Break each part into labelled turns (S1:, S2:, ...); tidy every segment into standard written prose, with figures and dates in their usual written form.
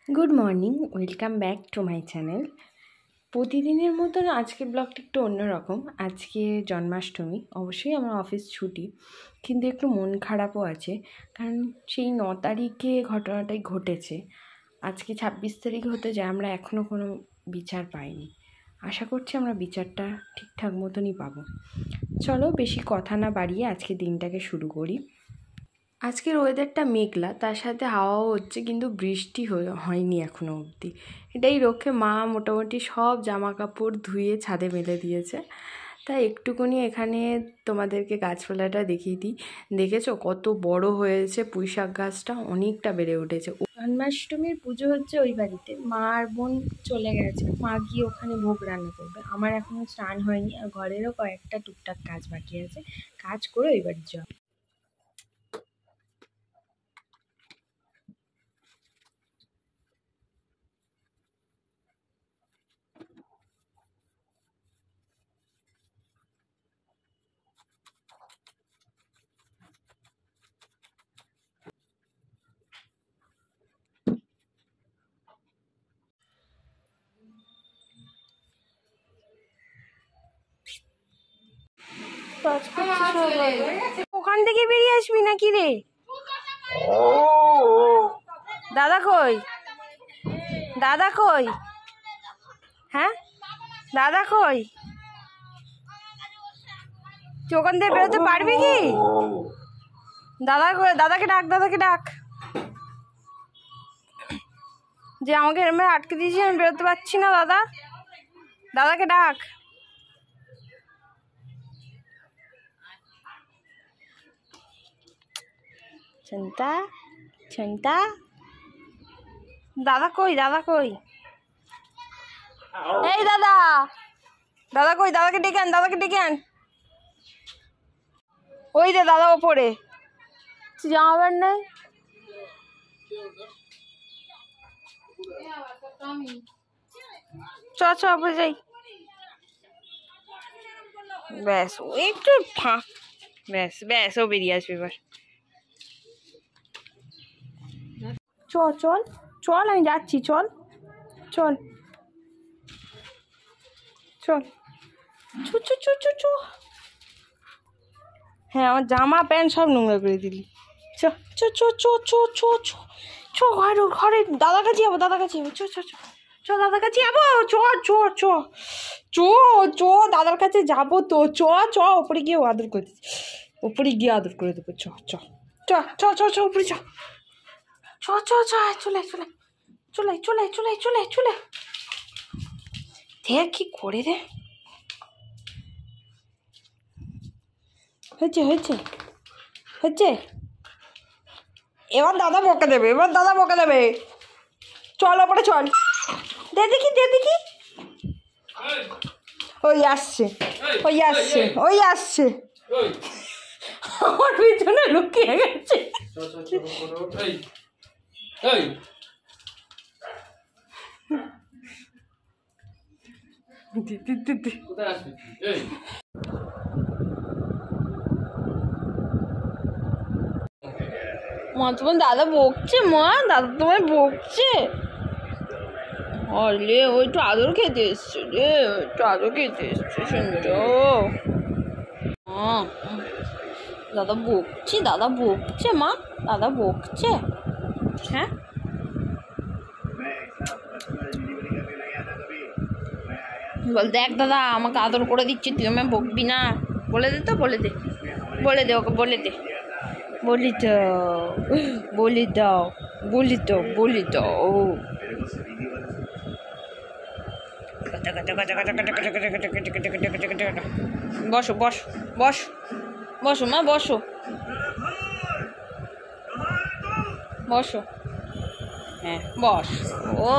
S1: Good morning, welcome back to my channel. প্রতিদিনের মতন আজকের ব্লগটা একটু অন্যরকম। আজকে জন্মাষ্টমী, অবশ্যই আমার অফিস ছুটি, কিন্তু একটু মন খারাপও আছে, কারণ সেই 9 তারিখে ঘটনাটাই ঘটেছে। আজকে 26 তারিখ হতে যায়, আমরা এখনও কোনো বিচার পাইনি। আশা করছি আমরা বিচারটা ঠিকঠাক মতনই পাবো। চলো বেশি কথা না বাড়িয়ে আজকে দিনটাকে শুরু করি। আজকের ওয়েদারটা মেঘলা, তার সাথে হাওয়াও হচ্ছে, কিন্তু বৃষ্টি হয়নি এখনও অবধি। এটাই রক্ষে মা মোটামুটি সব জামা কাপড় ধুয়ে ছাদে মেলে দিয়েছে। তাই একটুকুনি এখানে তোমাদেরকে গাছপালাটা দেখিয়ে দিই। দেখেছো কত বড় হয়েছে, পুঁইশাক গাছটা অনেকটা বেড়ে উঠেছে। জন্মাষ্টমীর পুজো হচ্ছে ওই বাড়িতে, মা আর বোন চলে গেছে, মা গিয়ে ওখানে ভোগ রান্না করবে। আমার এখনও স্নান হয়নি, আর ঘরেরও কয়েকটা টুকটাক কাজ বাকি আছে, কাজ করে ওই বাড়ি যাওয়া। ওখান থেকে বেরিয়ে আসবি নাকি রে? দাদা কই? দাদা কই? হ্যাঁ, দাদা কই? তুই ওখান থেকে বেরোতে পারবি কি? দাদা কই? দাদাকে ডাক, দাদাকে ডাক। যে আমাকে এরম আটকে দিয়েছি, আমি বেরোতে পারছি না। দাদা, দাদাকে ডাক। চিন্তা চিন্তা, দাদা কই? দাদা কই? এই দাদা, দাদা কই? দাদাকে ডেকে আন, দাদাকে ডেকে আন। ওই রে দাদা ওপরে, জামা প্যান্ট নেই। চ চ ওপরে যাই। ব্যাস, ও একটু ব্যাস ব্যাস, ও বেরিয়ে আসবে এবার। চল চল চল, আমি যাচ্ছি, চল চল চল। চু চু চু চু চু। হ্যাঁ, আমার জামা প্যান্ট সব নোংরা করে দিলি। চ চ চ চ চ চ চ চ, ঘরে ঘরে দাদার কাছে যাবো, দাদার কাছে যাবো। চ চ চ চ, দাদার কাছে যাবো। চ চ চ চ চ, দাদার কাছে যাবো তো। চ চ, ওপরে গিয়ে আদর করে দিচ্ছি, ওপরে গিয়ে আদর করে দেবো। চ চ চ চ চ চ, উপরে চ চ চ চ, চলে চলে চলে চলে চলে চলে চলে। দেখ কি করে রে। হয়েছে হয়েছে হয়েছে, এবার দাদা বকে দেবে, এবার দাদা বকে দেবে। চল ওপরে চল, দে দেখি, দে দেখি। ওই আসছে, ওই আসছে, ওই আসছে, আমার পিছনে লুকিয়ে গেছে। মা তোমার দাদা বকছে, মা দাদা তোমায় বকছে। আরে ও একটু আদর খেতে এসছে রে, একটু আদর খেতে এসছে, শুনছো? দাদা বকছে, দাদা বকছে, মা দাদা বকছে। হ্যাঁ, বল দেখ দাদা আমাকে আদর করে দিচ্ছে, তুই আমায় বকবি না। বলে দে তো, বলে দে, বলে দে ওকে, বলে দে, বলি তো, বলি দাও, বলি তো, বলি দাও। বসো বসো বসো বসো মা, বসো বসো। হ্যাঁ বস। ও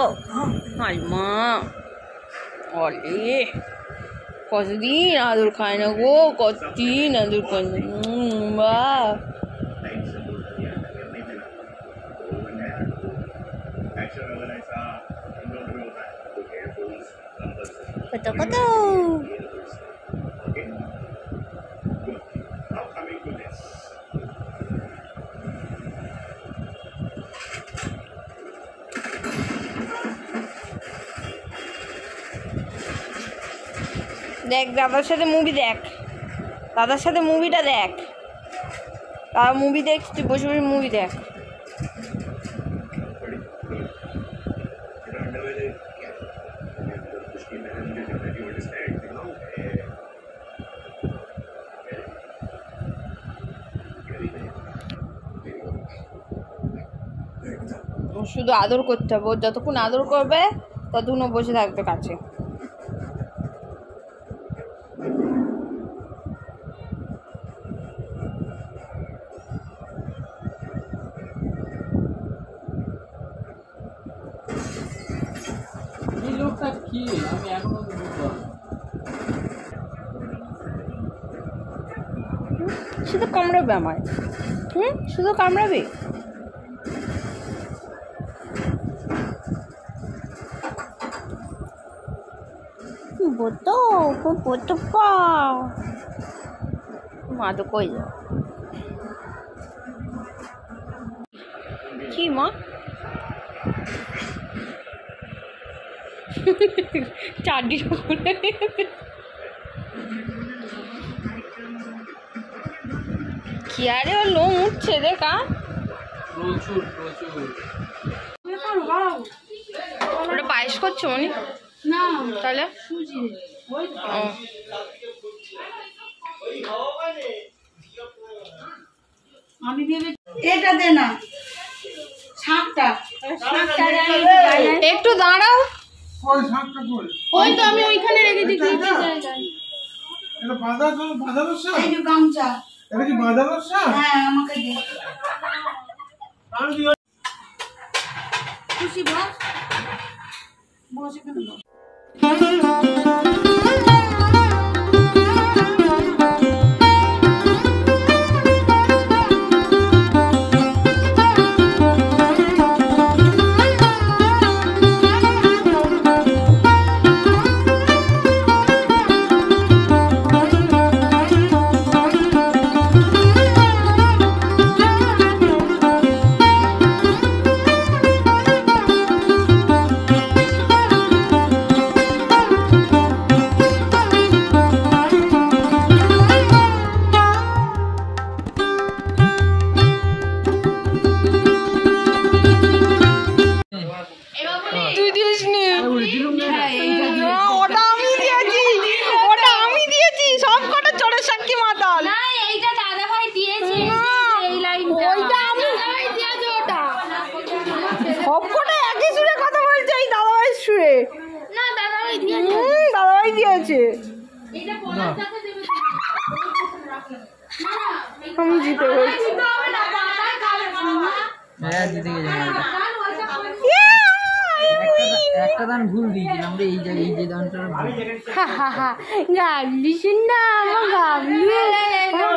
S1: হাই মা, অলে কতদিন আদর খায় না গো, কতদিন আদর খায় না। বা কত কত।
S2: দেখ দাদার সাথে মুভি দেখ, দাদার সাথে মুভিটা দেখ। দাদা মুভি দেখ, তুই বসে বসে মুভি দেখ। শুধু আদর করতে হবে, ওর যতক্ষণ আদর করবে ততক্ষণ ও বসে থাকবে কাছে। শুধু কামড়াবে আমায়, শুধু কামড়াবে। মা তো কই যাও কি মা? চারটি কি আরে ওর লোম উঠছে দেখা। ওটা পায়েস করছো মনি? না তাহলে
S3: আমি ভেবে এটা দে না, শাকটা
S2: একটু দাঁড়াও।
S4: ওই শাকটা কই?
S3: ওই তো আমি ওইখানে রেখে দিচ্ছি।
S4: এটা বাঁধানোর শাক?
S3: এই যে গামছা।
S4: এটা কি বাঁধানোর শাক?
S3: হ্যাঁ আমাকে দে। খুশি বস, বস এখানে বস।
S2: সবকটা একই সুরে কথা বলছে, এই দাদাভাই সুরে। না দাদাভাই দিয়েছে, দাদাভাই দিয়েছে। আমি জিতে বলছি।
S5: হ্যাঁ জিতে গেছে। একটা দান ভুল দিয়েছিলাম রে, এই যে দানটা
S2: গাবলি শুন না, আমার গাবলি, আমার